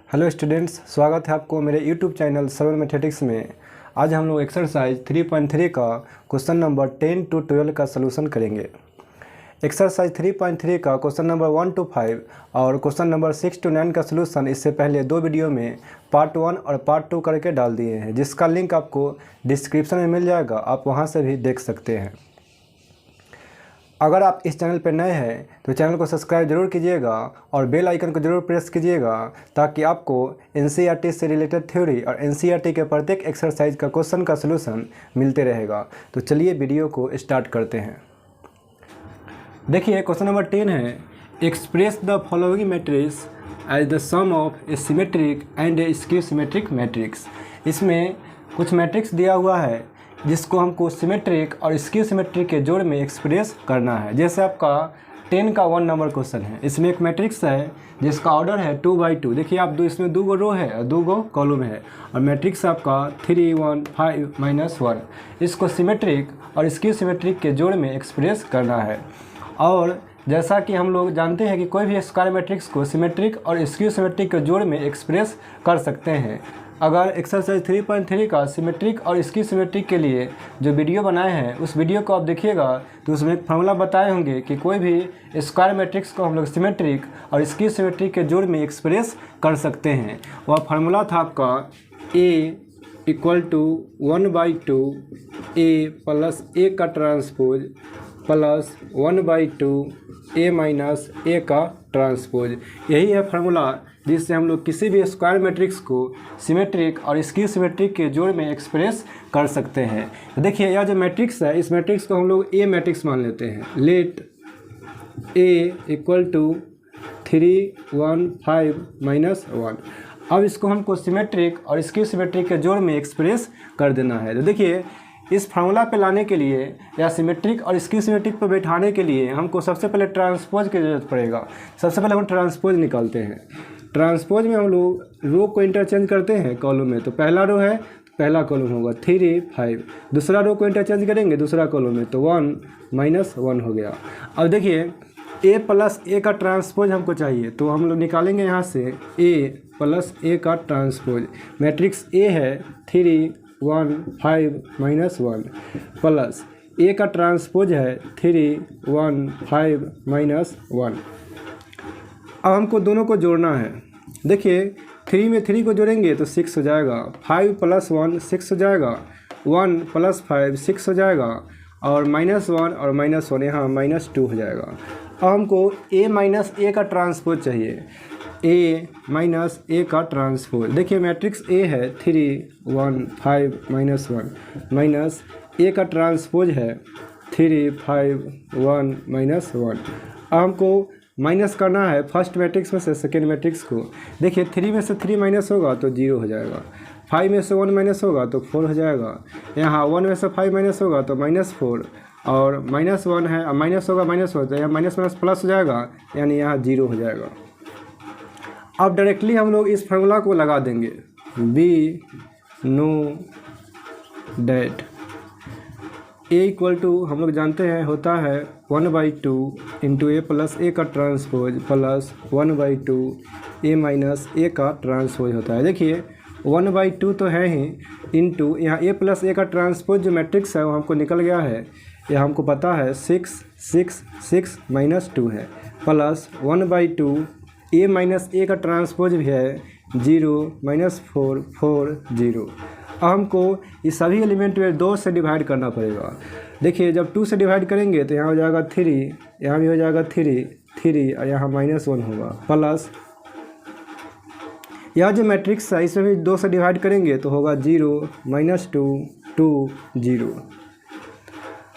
Hello students, स्वागत है आपको मेरे यूट्यूब चैनल सरल मैथमेटिक्स में। आज हम लोग एक्सरसाइज 3.3 का क्वेश्चन नंबर 10 to 12 का सलूशन करेंगे। एक्सरसाइज 3.3 का क्वेश्चन नंबर 1 to 5 और क्वेश्चन नंबर 6 to 9 का सलूशन इससे पहले दो वीडियो में पार्ट 1 और पार्ट 2 करके डाल दिए हैं, जिसका लिंक आपको डिस्क्रिप्शन में मिल जाएगा, आप वहाँ से भी देख सकते हैं। अगर आप इस चैनल पर नए हैं तो चैनल को सब्सक्राइब जरूर कीजिएगा और बेल आइकन को जरूर प्रेस कीजिएगा, ताकि आपको एनसीईआरटी से रिलेटेड थ्योरी और एनसीईआरटी के प्रत्येक एक्सरसाइज का क्वेश्चन का सलूशन मिलते रहेगा। तो चलिए वीडियो को स्टार्ट करते हैं। देखिए क्वेश्चन नंबर 10 है, express the following matrix as the sum of a symmetric and a skew symmetric matrix. इसमें कुछ मैट्रिक्स दिया हुआ है जिसको हमको सिमेट्रिक और स्क्यू सिमेट्रिक के जोड़ में एक्सप्रेस करना है। जैसे आपका 10 का 1 नंबर क्वेश्चन है, इसमें एक मैट्रिक्स है जिसका ऑर्डर है 2/2। देखिए आप इसमें 2 रो है और 2 कॉलम है, और मैट्रिक्स आपका 3 1 5 -1। इसको सिमेट्रिक और स्क्यू सिमेट्रिक के जोड़ में एक्सप्रेस करना है। और जैसा कि हम लोग जानते हैं कि कोई भी स्क्वायर मैट्रिक्स को सिमेट्रिक और स्क्यू सिमेट्रिक के जोड़ में एक्सप्रेस कर सकते हैं। अगर एक्सरसाइज 3.3 का सिमेट्रिक और स्क्यू सिमेट्रिक के लिए जो वीडियो बनाए हैं, उस वीडियो को आप देखिएगा तो उसमें एक फार्मूला बताए होंगे कि कोई भी स्क्वायर मैट्रिक्स को हम लोग सिमेट्रिक और स्क्यू सिमेट्रिक के जोड़ में एक्सप्रेस कर सकते हैं। वह फार्मूला था आपका A = 1/2 A प्लस A का ट्रांसपोज प्लस 1/2 A - A का ट्रांसपोज। यही है फार्मूला जिससे हम लोग किसी भी स्क्वायर मैट्रिक्स को सिमेट्रिक और स्क्यू सिमेट्रिक के जोड़ में एक्सप्रेस कर सकते हैं। तो देखिए यह जो मैट्रिक्स है, इस मैट्रिक्स को हम लोग ए मैट्रिक्स मान लेते हैं। Let A = 3 1 5 -1। अब इसको हमको सिमेट्रिक और स्क्यू सिमेट्रिक के जोड़ में एक्सप्रेस कर देना है। तो देखिए इस फार्मूला पे लाने के लिए या सिमेट्रिक और स्क्यू सिमेट्रिक पर बैठाने के लिए हमको सबसे पहले ट्रांसपोज की ज़रूरत पड़ेगा। सबसे पहले हम ट्रांसपोज निकालते हैं। ट्रांसपोज में हम लोग रो को इंटरचेंज करते हैं कॉलम में। तो पहला रो है तो पहला कॉलम होगा 3 5। दूसरा रो को इंटरचेंज करेंगे दूसरा कॉलम में, तो 1 -1 हो गया। अब देखिए A प्लस A का ट्रांसपोज हमको चाहिए, तो हम लोग निकालेंगे यहाँ से A प्लस A का ट्रांसपोज। मैट्रिक्स A है 3 1 5 -1 प्लस A का ट्रांसपोज है 3 1 5 -1। अब हमको दोनों को जोड़ना है। देखिए 3 में 3 को जोड़ेंगे तो 6 हो जाएगा, 5 + 1 6 हो जाएगा, 1 + 5 6 हो जाएगा, और -1 और -1 यहाँ -2 हो जाएगा। अब हमको A - A का ट्रांसपोज चाहिए। A - A का ट्रांसपोज, देखिए मैट्रिक्स A है 3 1 5 -1 माइनस A का ट्रांसपोज है 3 5 1 -1। अब हमको माइनस करना है फर्स्ट मैट्रिक्स में से सेकेंड मैट्रिक्स को। देखिए 3 में से 3 माइनस होगा तो 0 हो जाएगा, 5 में से 1 माइनस होगा तो 4 हो जाएगा, यहाँ 1 में से 5 माइनस होगा तो -4, और -1 है, माइनस होगा माइनस हो जाएगा, माइनस प्लस हो जाएगा, यानी यहाँ 0 हो जाएगा। अब डायरेक्टली हम लोग इस फार्मूला को लगा देंगे। वी नो डैट A = हम लोग जानते हैं होता है 1/2 × A प्लस A का ट्रांसपोज प्लस 1/2 A - A का ट्रांसपोज होता है। देखिए 1/2 तो है ही, इंटू यहाँ A प्लस A का ट्रांसपोज जो मैट्रिक्स है वो हमको निकल गया है, यह हमको पता है 6 6 6 -2 है, प्लस 1/2 A - A का ट्रांसपोज भी है 0 -4 4 0। अब हमको इस सभी एलिमेंट में 2 से डिवाइड करना पड़ेगा। देखिए जब 2 से डिवाइड करेंगे तो यहाँ हो जाएगा 3, यहाँ भी हो जाएगा 3 3, और यहाँ -1 होगा, प्लस यह जो मैट्रिक्स है इसमें भी 2 से डिवाइड करेंगे तो होगा 0 -2 2 0।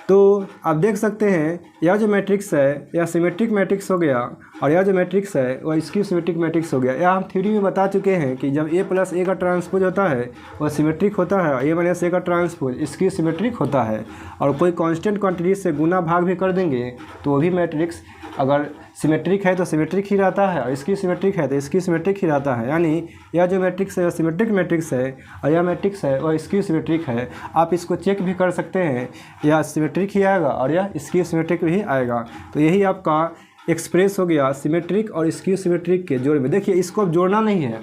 तो आप देख सकते हैं यह जो मैट्रिक्स है यह सिमेट्रिक मैट्रिक्स हो गया, और यह जो मैट्रिक्स है वह स्क्यू सिमेट्रिक मैट्रिक्स हो गया। यह हम थ्योरी में बता चुके हैं कि जब A प्लस A का ट्रांसपोज होता है वह सिमेट्रिक होता है, A - A का ट्रांसपोज स्क्यू सिमेट्रिक होता है। और कोई कांस्टेंट क्वांटिटी से गुना भाग भी कर देंगे तो वो भी मैट्रिक्स अगर सिमेट्रिक है तो सिमेट्रिक ही रहता है, और इसकी सिमेट्रिक है तो इसकी सिमेट्रिक ही रहता है। यानी यह जो मैट्रिक्स है वह सिमेट्रिक मैट्रिक्स है, और यह मैट्रिक्स है वह स्क्यू सिमेट्रिक है। आप इसको चेक भी कर सकते हैं, यह सिमेट्रिक ही आएगा और यह स्क्यू सिमेट्रिक भी आएगा। तो यही आपका एक्सप्रेस हो गया सिमेट्रिक और स्क्यू सिमेट्रिक के जोड़ में। देखिए इसको अब जोड़ना नहीं है,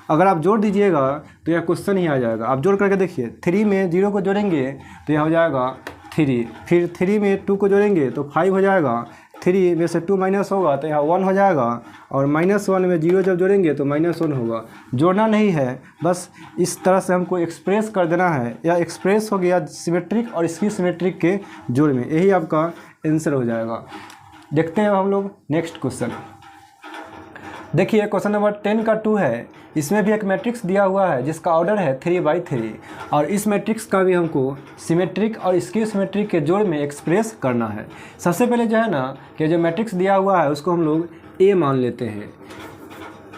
अगर आप जोड़ दीजिएगा तो यह क्वेश्चन ही आ जाएगा। आप जोड़ करके देखिए, 3 में 0 को जोड़ेंगे तो यह हो जाएगा 3, फिर 3 में 2 को जोड़ेंगे तो 5 हो जाएगा, 3 में से 2 माइनस होगा तो यहाँ 1 हो जाएगा, और -1 में 0 जब जोड़ेंगे तो -1 होगा। जोड़ना नहीं है, बस इस तरह से हमको एक्सप्रेस कर देना है। या एक्सप्रेस हो गया सिमेट्रिक और इसकी सिमेट्रिक के जोड़ में, यही आपका आंसर हो जाएगा। देखते हैं हम लोग नेक्स्ट क्वेश्चन। देखिए क्वेश्चन नंबर 10 का 2 है। इसमें भी एक मैट्रिक्स दिया हुआ है जिसका ऑर्डर है 3/3, और इस मैट्रिक्स का भी हमको सिमेट्रिक और इसकी सिमेट्रिक के जोड़ में एक्सप्रेस करना है। सबसे पहले जो है ना कि जो मैट्रिक्स दिया हुआ है उसको हम लोग ए मान लेते हैं।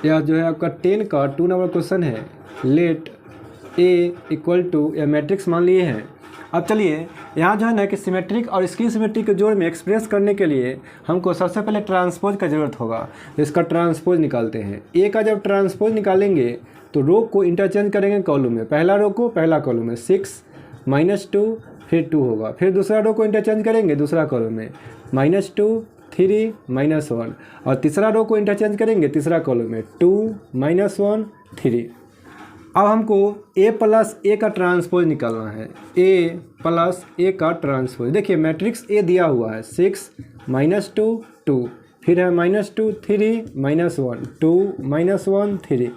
यह जो है आपका 10 का 2 नंबर क्वेश्चन है। लेट ए इक्वल टू यह मैट्रिक्स मान लिए हैं। अब चलिए यहाँ जो है ना कि सिमेट्रिक और इसकी सिमेट्रिक के जोड़ में एक्सप्रेस करने के लिए हमको सबसे पहले ट्रांसपोज का ज़रूरत होगा। तो इसका ट्रांसपोज निकालते हैं। ए का जब ट्रांसपोज निकालेंगे तो रो को इंटरचेंज करेंगे कॉलम में। पहला रो को पहला कॉलम में 6 -2 फिर 2 होगा। फिर दूसरा रो को इंटरचेंज करेंगे दूसरा कॉलम में -2 3 -1, और तीसरा रो को इंटरचेंज करेंगे तीसरा कॉलम में 2 -1 3। अब हमको a प्लस ए का ट्रांसपोज निकालना है। a प्लस ए का ट्रांसपोज, देखिए मैट्रिक्स a दिया हुआ है 6 -2 2, फिर है -2 3 -1 2 -1 3,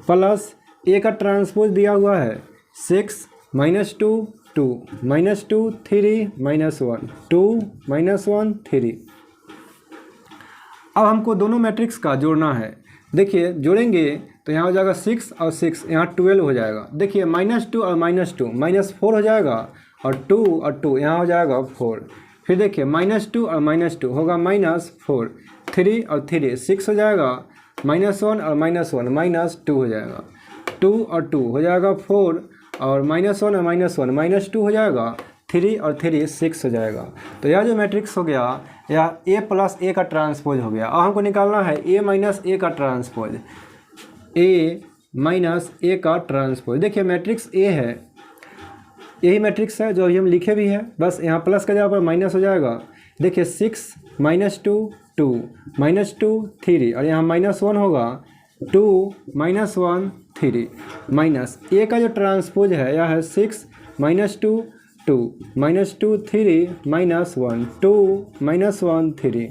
प्लस a का ट्रांसपोज दिया हुआ है 6 -2 2 -2 3 -1 2 -1 3। अब हमको दोनों मैट्रिक्स का जोड़ना है। देखिए जोड़ेंगे तो यहाँ हो जाएगा 6 और 6, यहाँ 12 हो जाएगा। देखिए -2 और -2 -4 हो जाएगा, और 2 और 2 यहाँ हो जाएगा 4। फिर देखिए -2 और -2 होगा -4, 3 और 3 6 हो जाएगा, -1 और -1 -2 हो जाएगा, 2 और 2 हो जाएगा 4, और -1 और -1 -2 हो जाएगा, 3 और 3 6 हो जाएगा। तो यह जो मैट्रिक्स हो गया यह a प्लस ए का ट्रांसपोज हो गया। अब हमको निकालना है a माइनस ए का ट्रांसपोज, a माइनस ए का ट्रांसपोज। देखिए मैट्रिक्स a है, यही मैट्रिक्स है जो अभी हम लिखे भी है, बस यहाँ प्लस का जगह पर माइनस हो जाएगा। देखिए 6 -2 2 -2 3, और यहाँ -1 होगा 2 -1 3, माइनस a का जो ट्रांसपोज है यह है 6 -2 2 -2 3 -1 2 -1 3।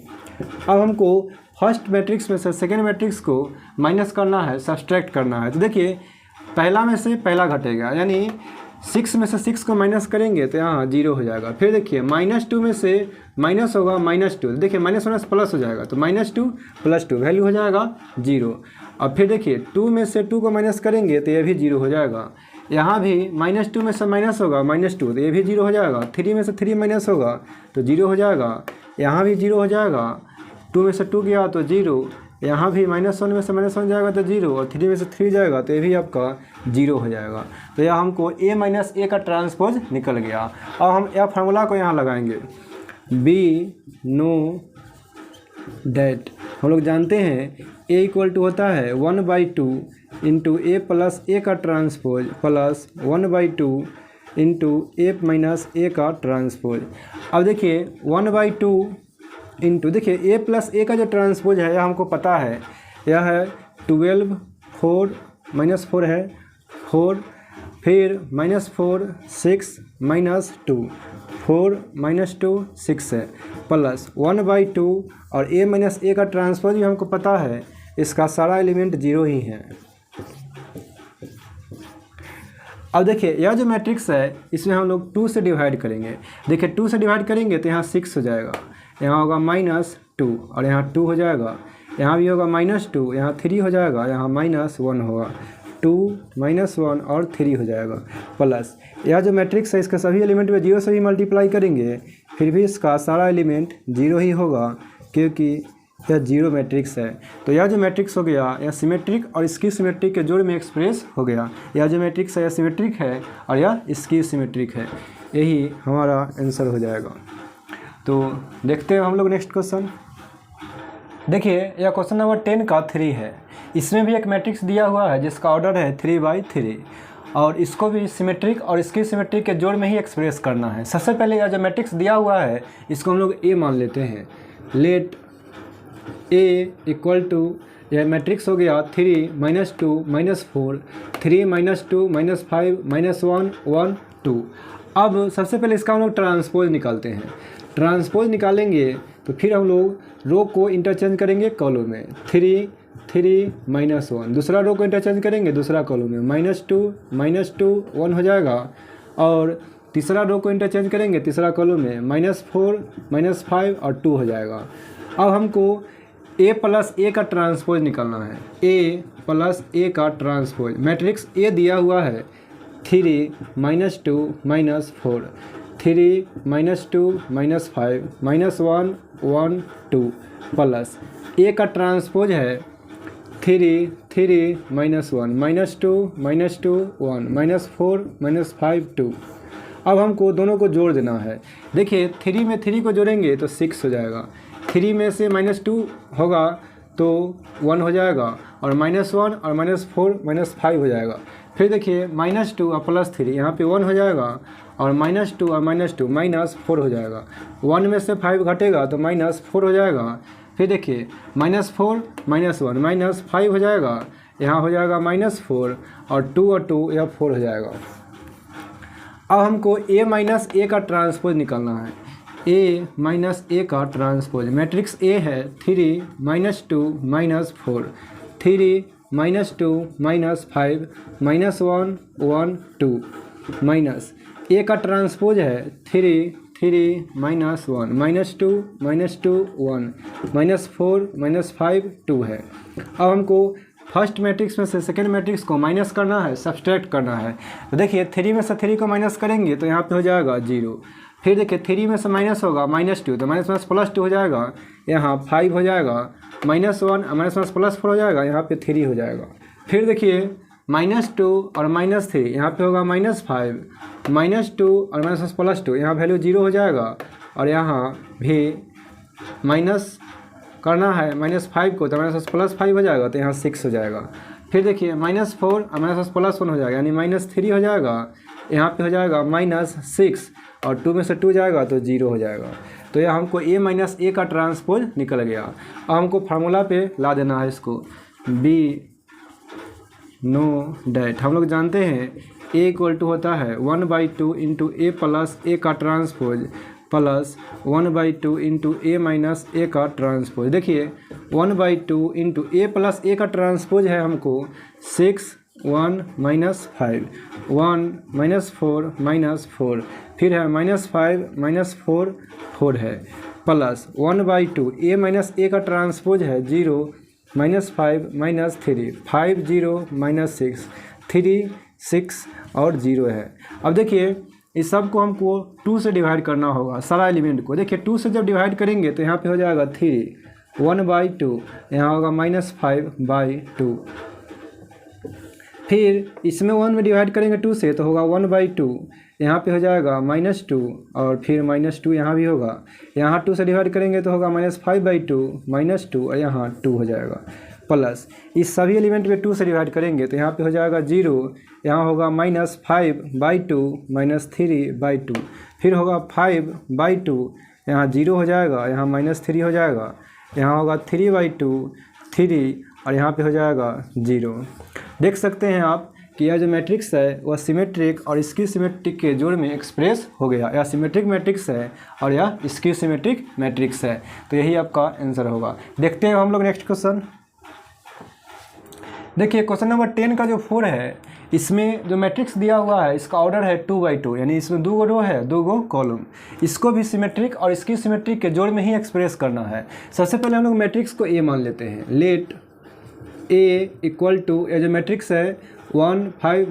अब हमको फर्स्ट मैट्रिक्स में से सेकेंड मैट्रिक्स को माइनस करना है, सब्सट्रैक्ट करना है। तो देखिए पहला में से पहला घटेगा, यानी 6 में से 6 को माइनस करेंगे तो यहाँ 0 हो जाएगा। फिर देखिए -2 में से माइनस होगा -2, देखिए माइनस प्लस हो जाएगा, तो -2 + 2 वैल्यू हो जाएगा 0। अब फिर देखिए 2 में से 2 को माइनस करेंगे तो ये भी 0 हो जाएगा। यहाँ भी -2 में से माइनस होगा -2, तो ये भी 0 हो जाएगा। 3 में से 3 माइनस होगा तो 0 हो जाएगा, यहाँ भी 0 हो जाएगा। 2 में से 2 गया तो 0, यहाँ भी -1 में से -1 जाएगा तो 0, और 3 में से 3 जाएगा तो ये भी आपका 0 हो जाएगा। तो यह हमको a माइनस ए का ट्रांसपोज निकल गया। अब हम यह फार्मूला को यहाँ लगाएंगे, बी नो डैट हम लोग जानते हैं a इक्वल टू होता है 1/2 इंटू ए प्लस ए का ट्रांसपोज प्लस 1/2 इंटू ए माइनस ए का ट्रांसपोज। अब देखिए 1/2 इंटू, देखिए a प्लस ए का जो ट्रांसपोज है यह हमको पता है, यह है 12 4 -4 है 4, फिर -4 6 -2 4 -2 6 है, प्लस 1/2, और a माइनस ए का ट्रांसपोज भी हमको पता है, इसका सारा एलिमेंट 0 ही है। अब देखिए यह जो मैट्रिक्स है इसमें हम लोग 2 से डिवाइड करेंगे। देखिए 2 से डिवाइड करेंगे तो यहाँ 6 हो जाएगा, यहाँ होगा -2 और यहाँ 2 हो जाएगा, यहाँ भी होगा -2, यहाँ 3 हो जाएगा, यहाँ -1 होगा, 2 -1 और 3 हो जाएगा, प्लस यह जो मैट्रिक्स है इसके सभी एलिमेंट में 0 से भी मल्टीप्लाई करेंगे फिर भी इसका सारा एलिमेंट 0 ही होगा, क्योंकि यह 0 मैट्रिक्स है। तो यह जो मैट्रिक्स हो गया यह सिमेट्रिक और इसकी सिमेट्रिक के जोड़ में एक्सप्रेस हो गया। यह जो मैट्रिक्स है यह सिमेट्रिक है और यह इसकी सिमेट्रिक है, यही हमारा आंसर हो जाएगा। तो देखते हैं हम लोग नेक्स्ट क्वेश्चन। देखिए यह क्वेश्चन नंबर 10 का 3 है। इसमें भी एक मैट्रिक्स दिया हुआ है जिसका ऑर्डर है 3/3, और इसको भी सिमेट्रिक और इसकी सिमेट्रिक के जोड़ में ही एक्सप्रेस करना है। सबसे पहले यह जो मैट्रिक्स दिया हुआ है इसको हम लोग ए मान लेते हैं। लेट ए इक्वल टू यह मैट्रिक्स हो गया 3 -2 -4 3 -2 -5 -1 1 2। अब सबसे पहले इसका हम लोग ट्रांसपोज निकालते हैं। ट्रांसपोज निकालेंगे तो फिर हम लोग रो को इंटरचेंज करेंगे कॉलम में, 3 3 -1। दूसरा रो को इंटरचेंज करेंगे दूसरा कॉलम में, -2 1 हो जाएगा। और तीसरा रो को इंटरचेंज करेंगे तीसरा कॉलम में, -4 -5 और 2 हो जाएगा। अब हमको a प्लस ए का ट्रांसपोज निकालना है। a प्लस ए का ट्रांसपोज, मैट्रिक्स a दिया हुआ है 3 -2 -4 3 -2 -5 -1 1 2 प्लस a का ट्रांसपोज है 3 3 -1 -2 -2 1 -4 -5 2। अब हमको दोनों को जोड़ देना है। देखिए 3 में 3 को जोड़ेंगे तो 6 हो जाएगा, 3 में से -2 होगा तो 1 हो जाएगा, और -1 और -4 -5 हो जाएगा। फिर देखिए -2 और +3 यहाँ पे 1 हो जाएगा, और -2 और -2 -4 हो जाएगा। 1 में से 5 घटेगा तो -4 हो जाएगा। फिर देखिए -4 -1 -5 हो जाएगा, यहाँ हो जाएगा -4 और 2 यह 4 हो जाएगा। अब हमको a माइनस ए का ट्रांसपोज निकालना है। a माइनस ए का ट्रांसपोज, मैट्रिक्स a है 3 -2 -4 3 -2 -5 -1 1 2 माइनस a का ट्रांसपोज है 3 3 -1 -2 -2 1 -4 -5 2 है। अब हमको फर्स्ट मैट्रिक्स में से सेकेंड मैट्रिक्स को माइनस करना है, सब्सट्रैक्ट करना है। तो देखिए 3 में से 3 को माइनस करेंगे तो यहाँ पे हो जाएगा 0। फिर देखिए 3 में से माइनस होगा -2 तो -2 हो जाएगा, यहाँ 5 हो जाएगा, -1 +4 हो जाएगा, यहाँ पे 3 हो जाएगा। फिर देखिए -2 और -3 यहाँ पे होगा -5 -2 और +2 यहाँ वैल्यू 0 हो जाएगा, और यहाँ भी माइनस करना है -5 को तो +5 हो जाएगा, तो यहाँ 6 हो जाएगा। फिर देखिए -4 और +1 हो जाएगा, यानी -3 हो जाएगा, यहाँ पे हो जाएगा -6 और 2 में से 2 जाएगा तो 0 हो जाएगा। तो यह हमको a माइनस ए का ट्रांसपोज निकल गया। अब हमको फार्मूला पे ला देना है इसको, b नो डैट। हम लोग जानते हैं a इक्वल टू होता है 1/2 इंटू a प्लस ए का ट्रांसपोज प्लस 1/2 इंटू ए माइनस ए का ट्रांसपोज। देखिए 1/2 इंटू ए प्लस ए का ट्रांसपोज है हमको 6 1 -5 1 -4 -4, फिर है -5 -4 4 है, प्लस 1/2 ए माइनस ए का ट्रांसपोज है 0 -5 -3 5 0 -6 3 6 और 0 है। अब देखिए इस सब को हमको 2 से डिवाइड करना होगा, सारा एलिमेंट को। देखिए 2 से जब डिवाइड करेंगे तो यहाँ पे हो जाएगा 3 1/2, यहाँ होगा -5/2। फिर इसमें 1 में डिवाइड करेंगे 2 से तो होगा 1/2, यहाँ पे हो जाएगा -2 और फिर -2 यहाँ भी होगा। यहाँ 2 से डिवाइड करेंगे तो होगा -5/2 -2 और यहाँ 2 हो जाएगा, प्लस इस सभी एलिमेंट में 2 से डिवाइड करेंगे तो यहाँ पे हो जाएगा 0, यहाँ होगा -5/2 -3/2, फिर होगा 5/2, यहाँ 0 हो जाएगा, यहाँ -3 हो जाएगा, यहाँ होगा 3/2 3 और यहाँ पे हो जाएगा 0। देख सकते हैं आप कि यह जो मैट्रिक्स है वह सिमेट्रिक और स्क्यू सिमेट्रिक के जोड़ में एक्सप्रेस हो गया। यह सिमेट्रिक मैट्रिक्स है और यह स्क्यू सिमेट्रिक मैट्रिक्स है, तो यही आपका आंसर होगा। देखते हैं हम लोग नेक्स्ट क्वेश्चन। देखिए क्वेश्चन नंबर 10 का जो 4 है, इसमें जो मैट्रिक्स दिया हुआ है इसका ऑर्डर है 2/2, यानी इसमें 2 रो है 2 कॉलम। इसको भी सिमेट्रिक और स्क्यू सिमेट्रिक के जोड़ में ही एक्सप्रेस करना है। सबसे पहले हम लोग मैट्रिक्स को ए मान लेते हैं। लेट ए इक्वल टू, ये जो मैट्रिक्स है 1 5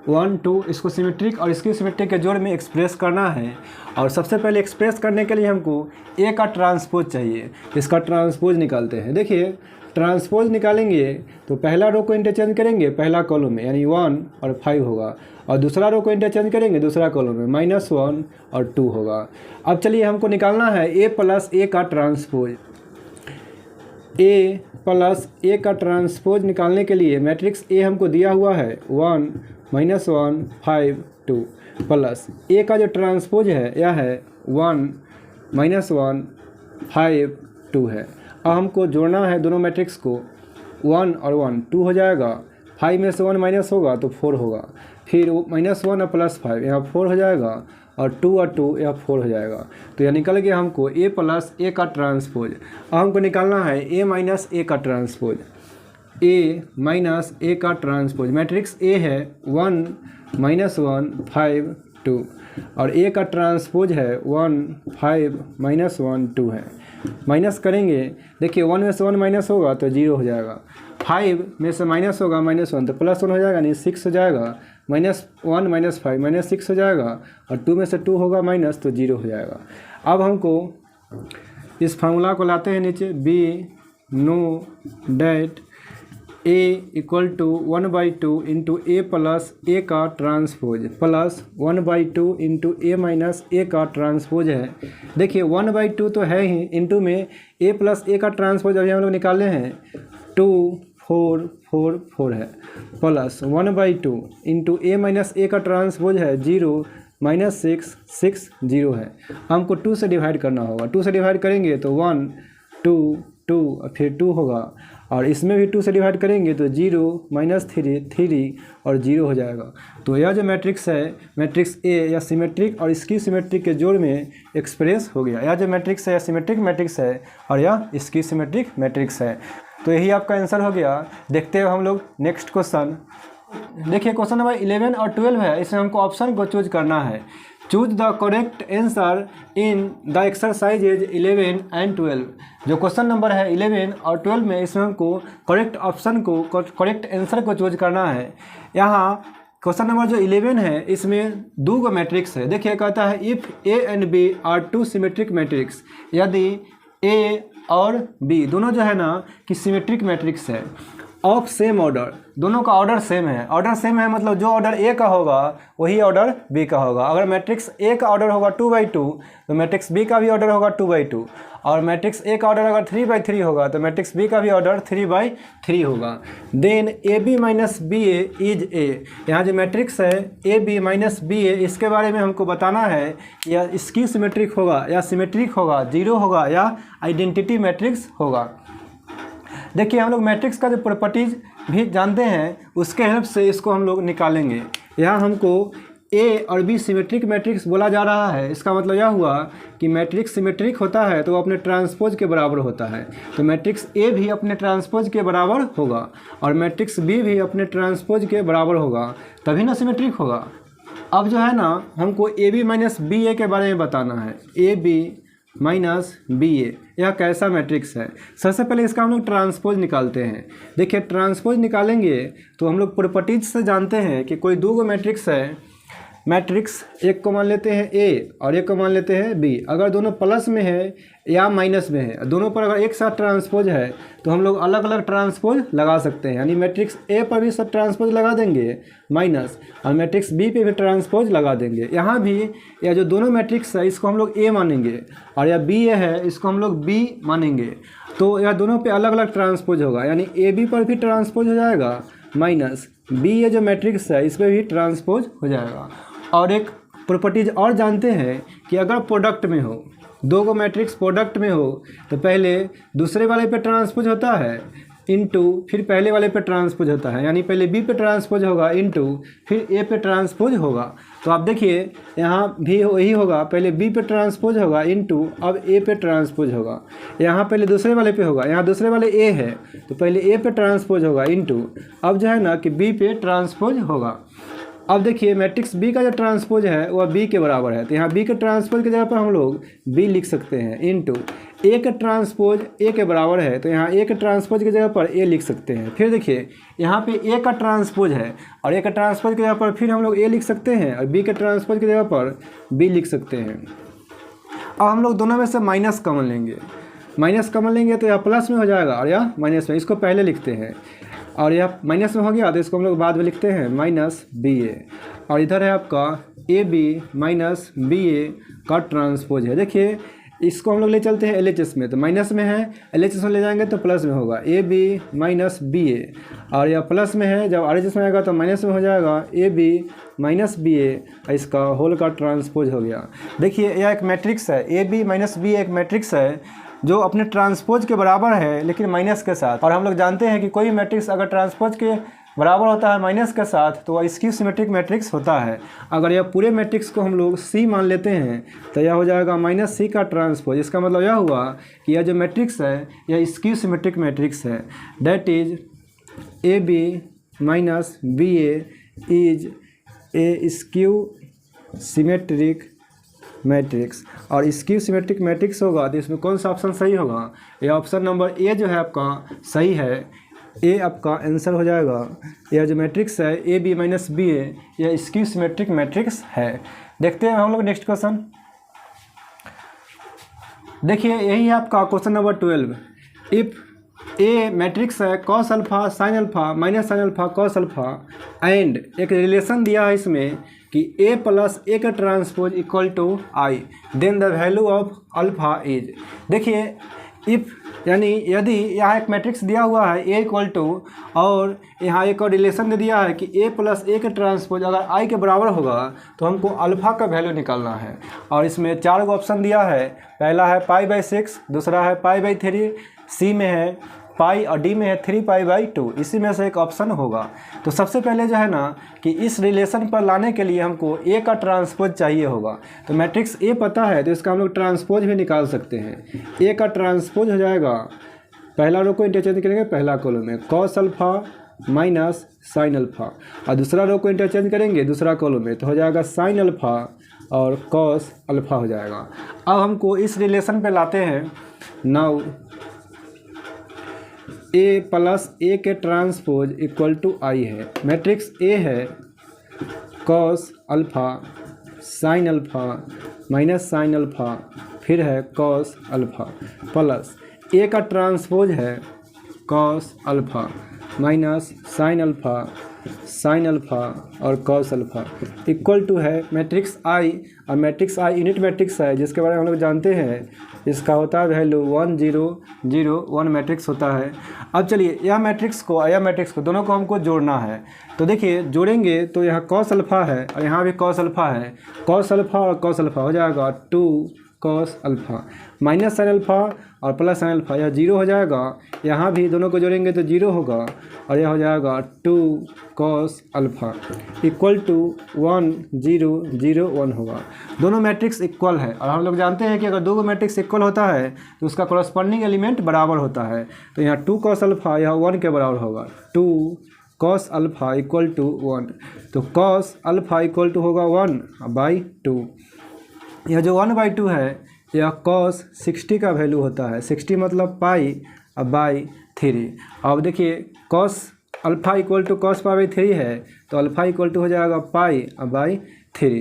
-1 2, इसको सिमेट्रिक और स्क्यू सिमेट्रिक के जोड़ में एक्सप्रेस करना है। और सबसे पहले एक्सप्रेस करने के लिए हमको ए का ट्रांसपोज चाहिए, इसका ट्रांसपोज निकालते हैं। देखिए ट्रांसपोज निकालेंगे तो पहला रो को इंटरचेंज करेंगे पहला कॉलम में, यानी 1 और 5 होगा, और दूसरा रो को इंटरचेंज करेंगे दूसरा कॉलम में, -1 और 2 होगा। अब चलिए हमको निकालना है a प्लस ए का ट्रांसपोज। a प्लस ए का ट्रांसपोज निकालने के लिए मैट्रिक्स ए हमको दिया हुआ है 1 -1 5 2, प्लस ए का जो ट्रांसपोज है यह है 1 -1 5 2 है। अब हमको जोड़ना है दोनों मैट्रिक्स को, 1 और 1 2 हो जाएगा, 5 में से 1 माइनस होगा तो 4 होगा, फिर -1 और +5 यहाँ 4 हो जाएगा, और 2 और 2 यह 4 हो जाएगा। तो यह निकल गया हमको a प्लस a का ट्रांसपोज। अब हमको निकालना है a माइनस a का ट्रांसपोज, a माइनस a का ट्रांसपोज। मैट्रिक्स a है 1 -1 5 2 और a का ट्रांसपोज है 1 5 -1 2 है। माइनस करेंगे, देखिए 1 में से 1 माइनस होगा तो 0 हो जाएगा, 5 में से माइनस होगा -1 तो +1 हो जाएगा, नहीं 6 हो जाएगा, -1 -5 -6 हो जाएगा, और 2 में से 2 होगा माइनस तो 0 हो जाएगा। अब हमको इस फार्मूला को लाते हैं नीचे, b know that a equal to 1/2 into a plus a का transpose plus 1/2 into a minus a का ट्रांसपोज है। देखिए 1/2 तो है ही, इंटू में a प्लस a का ट्रांसपोज अभी हम लोग निकाले हैं 2 4 4 4 है, plus 1/2 into a minus a का ट्रांसपोज है 0 -6 6 0 है। हमको 2 से डिवाइड करना होगा, 2 से डिवाइड करेंगे तो 1 2 2 और फिर 2 होगा, और इसमें भी 2 से डिवाइड करेंगे तो 0 -3 3 और 0 हो जाएगा। तो यह जो मैट्रिक्स है, मैट्रिक्स ए या सिमेट्रिक और इसकी सिमेट्रिक के जोड़ में एक्सप्रेस हो गया। यह जो मैट्रिक्स है सिमेट्रिक मैट्रिक्स है और यह इसकी सिमेट्रिक मैट्रिक्स है। तो यही आपका आंसर हो गया। देखते हैं हम लोग नेक्स्ट क्वेश्चन। देखिए क्वेश्चन नंबर 11 और 12 है, इसमें हमको ऑप्शन को चूज करना है। Choose the correct answer in the exercises 11 and 12। जो क्वेश्चन नंबर है 11 और 12 में, इसमें हमको करेक्ट ऑप्शन को, करेक्ट आंसर को चूज करना है। यहाँ क्वेश्चन नंबर जो 11 है इसमें 2 मैट्रिक्स है। देखिए कहता है if a and b are 2 symmetric matrix, यदि a और b दोनों जो है ना कि सिमेट्रिक मैट्रिक्स है ऑफ सेम ऑर्डर, दोनों का ऑर्डर सेम है। ऑर्डर सेम है मतलब जो ऑर्डर ए का होगा वही ऑर्डर बी का होगा। अगर मैट्रिक्स ए का ऑर्डर होगा 2/2 तो मैट्रिक्स बी का भी ऑर्डर होगा 2/2, और मैट्रिक्स ए का ऑर्डर अगर 3/3 होगा तो मैट्रिक्स बी का भी ऑर्डर 3/3 होगा। Then a b minus b a is a. यहाँ जो मैट्रिक्स है a b minus b a, इसके बारे में हमको बताना है कि या इसकी सिमेट्रिक होगा या सिमेट्रिक होगा, 0 होगा या आइडेंटिटी मैट्रिक्स होगा। देखिए हम लोग मैट्रिक्स का जो प्रॉपर्टीज भी जानते हैं उसके हेल्प से इसको हम लोग निकालेंगे। यहाँ हमको ए और बी सिमेट्रिक मैट्रिक्स बोला जा रहा है, इसका मतलब यह हुआ कि मैट्रिक्स सिमेट्रिक होता है तो वो अपने ट्रांसपोज के बराबर होता है। तो मैट्रिक्स ए भी अपने ट्रांसपोज के बराबर होगा और मैट्रिक्स बी भी अपने ट्रांसपोज के बराबर होगा, तभी ना सिमेट्रिक होगा। अब जो है ना हमको ए बी माइनस बी ए के बारे में बताना है। ए बी माइनस बी ए यह कैसा मैट्रिक्स है। सबसे पहले इसका हम लोग ट्रांसपोज निकालते हैं। देखिए ट्रांसपोज निकालेंगे तो हम लोग प्रॉपर्टीज से जानते हैं कि कोई 2 मैट्रिक्स है, मैट्रिक्स एक को मान लेते हैं ए और एक को मान लेते हैं बी। अगर दोनों प्लस में है या माइनस में है, दोनों पर अगर एक साथ ट्रांसपोज है तो हम लोग अलग अलग ट्रांसपोज लगा सकते हैं। यानी मैट्रिक्स ए पर भी सब ट्रांसपोज लगा देंगे माइनस, और मैट्रिक्स बी पे भी ट्रांसपोज लगा देंगे। यहाँ भी यह जो दोनों मैट्रिक्स है इसको हम लोग ए मानेंगे और यह बी ए है इसको हम लोग बी मानेंगे। तो यह दोनों पे अलग अलग ट्रांसपोज होगा, यानी ए बी पर भी ट्रांसपोज हो जाएगा माइनस बी ये जो मैट्रिक्स है इस पर भी ट्रांसपोज हो जाएगा। और एक प्रॉपर्टीज और जानते हैं कि अगर प्रोडक्ट में हो, 2 मैट्रिक्स प्रोडक्ट में हो तो पहले दूसरे वाले पे ट्रांसपोज होता है इनटू फिर पहले वाले पे ट्रांसपोज होता है। यानी पहले बी पे ट्रांसपोज होगा इनटू फिर ए पे ट्रांसपोज होगा। तो आप देखिए यहाँ भी वही होगा, पहले बी पे ट्रांसपोज होगा इनटू अब ए पे ट्रांसपोज होगा। यहाँ पहले दूसरे वाले पे होगा, यहाँ दूसरे वाले ए है तो पहले ए पे ट्रांसपोज होगा इनटू अब जो है ना कि बी पे ट्रांसपोज होगा। अब देखिए मैट्रिक्स बी का जो ट्रांसपोज है वह बी के बराबर है, तो यहाँ बी के ट्रांसपोज की जगह पर हम लोग बी लिख सकते हैं इनटू ए का ट्रांसपोज ए के बराबर है, तो यहाँ ए के ट्रांसपोज की जगह पर ए लिख सकते हैं। फिर देखिए यहाँ पे ए का ट्रांसपोज है और ए का ट्रांसपोज की जगह पर फिर हम लोग ए लिख सकते हैं और बी के ट्रांसपोज की जगह पर बी लिख सकते हैं। अब हम लोग दोनों में से माइनस कॉमन लेंगे, माइनस कॉमन लेंगे तो यह प्लस में हो जाएगा और यह माइनस में, इसको पहले लिखते हैं। और यह माइनस में हो गया तो इसको हम लोग बाद में लिखते हैं माइनस बी ए। और इधर है आपका ए बी माइनस बी ए का ट्रांसपोज है। देखिए इसको हम लोग ले चलते हैं एल एच एस में, तो माइनस में है, एल एच एस में ले जाएंगे तो प्लस में होगा ए बी माइनस बी ए। और यह प्लस में है, जब आर एच एस में आएगा तो माइनस में हो जाएगा ए बी माइनस बी ए, इसका होल का ट्रांसपोज हो गया। देखिए यह एक मैट्रिक्स है, ए बी माइनस बी एक मैट्रिक्स है जो अपने ट्रांसपोज के बराबर है लेकिन माइनस के साथ। और हम लोग जानते हैं कि कोई मैट्रिक्स अगर ट्रांसपोज के बराबर होता है माइनस के साथ तो वह स्क्यू सिमेट्रिक मैट्रिक्स होता है। अगर यह पूरे मैट्रिक्स को हम लोग सी मान लेते हैं तो यह हो जाएगा माइनस सी का ट्रांसपोज। इसका मतलब यह हुआ कि यह जो मैट्रिक्स है यह स्क्यू सिमेट्रिक मैट्रिक्स है। That is a b minus b a is a skew symmetric matrix. और स्क्यू सिमेट्रिक मैट्रिक्स होगा तो इसमें कौन सा ऑप्शन सही होगा? यह ऑप्शन नंबर ए जो है आपका सही है। ए आपका आंसर हो जाएगा। यह जो मैट्रिक्स है ए बी माइनस बी ए यह स्क्यू सिमेट्रिक मैट्रिक्स है। देखते हैं हम लोग नेक्स्ट क्वेश्चन। देखिए यही है आपका question number 12। If a matrix है cos alpha sine alpha minus sine alpha cos alpha and एक रिलेशन दिया है इसमें कि a प्लस ए का transpose equal to I, then the value of alpha is. देखिए इफ़ यानी यदि यहाँ एक मैट्रिक्स दिया हुआ है a इक्वल टू और यहाँ एक और रिलेशन दे दिया है कि a प्लस ए का ट्रांसपोज अगर i के बराबर होगा तो हमको अल्फ़ा का वैल्यू निकालना है। और इसमें 4 गो ऑप्शन दिया है। पहला है π/6, दूसरा है π/3, सी में है पाई और डी में है 3π/2। इसी में से एक ऑप्शन होगा। तो सबसे पहले जो है ना कि इस रिलेशन पर लाने के लिए हमको ए का ट्रांसपोज चाहिए होगा। तो मैट्रिक्स ए पता है तो इसका हम लोग ट्रांसपोज भी निकाल सकते हैं। ए का ट्रांसपोज हो जाएगा, पहला रो को इंटरचेंज करेंगे पहला कॉलम में cos alpha minus sine alpha, और दूसरा रो को इंटरचेंज करेंगे दूसरा कॉलम में तो हो जाएगा साइन अल्फा और कॉस अल्फा हो जाएगा। अब हमको इस रिलेशन पे लाते हैं। नाउ ए प्लस ए के ट्रांसपोज इक्वल टू आई है। मैट्रिक्स ए है cos alpha sine alpha minus sine alpha फिर है कॉस अल्फ़ा प्लस ए का ट्रांसपोज है cos alpha minus sine alpha और कॉस अल्फ़ा इक्वल टू है मैट्रिक्स आई। और मैट्रिक्स आई यूनिट मैट्रिक्स है जिसके बारे में हम लोग जानते हैं इसका होता है वैल्यू 1 0 0 1 मैट्रिक्स होता है। अब चलिए यह मैट्रिक्स को दोनों को हमको जोड़ना है। तो देखिए जोड़ेंगे तो यहाँ कॉस अल्फ़ा है और यहाँ भी कॉस अल्फ़ा है। कॉस अल्फ़ा और कॉस अल्फ़ा हो जाएगा 2 cos alpha minus sine alpha और प्लस साइन अल्फ़ा, यह 0 हो जाएगा। यहाँ भी दोनों को जोड़ेंगे तो 0 होगा और यह हो जाएगा 2 कॉस अल्फ़ा इक्वल टू 1 0 0 1 होगा। दोनों मैट्रिक्स इक्वल है और हम लोग जानते हैं कि अगर दो मैट्रिक्स इक्वल होता है तो उसका कॉरस्पॉन्डिंग एलिमेंट बराबर होता है। तो यहाँ 2 कॉस अल्फ़ा यह 1 के बराबर होगा। 2 कॉस अल्फ़ा इक्वल टू 1, तो कॉस अल्फ़ा इक्वल टू होगा 1/2। यह जो 1/2 है यह कॉस 60 का वैल्यू होता है। 60 मतलब π/3। अब देखिए cos alpha equal to cos π/3 है तो अल्फ़ा इक्वल टू हो जाएगा π/3।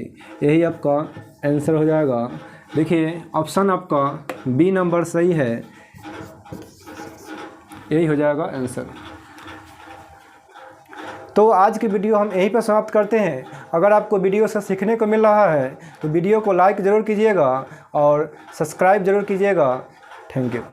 यही आपका आंसर हो जाएगा। देखिए ऑप्शन आपका बी नंबर सही है, यही हो जाएगा आंसर। तो आज की वीडियो हम यहीं पर समाप्त करते हैं। अगर आपको वीडियो से सीखने को मिल रहा है तो वीडियो को लाइक ज़रूर कीजिएगा और सब्सक्राइब ज़रूर कीजिएगा। Thank you.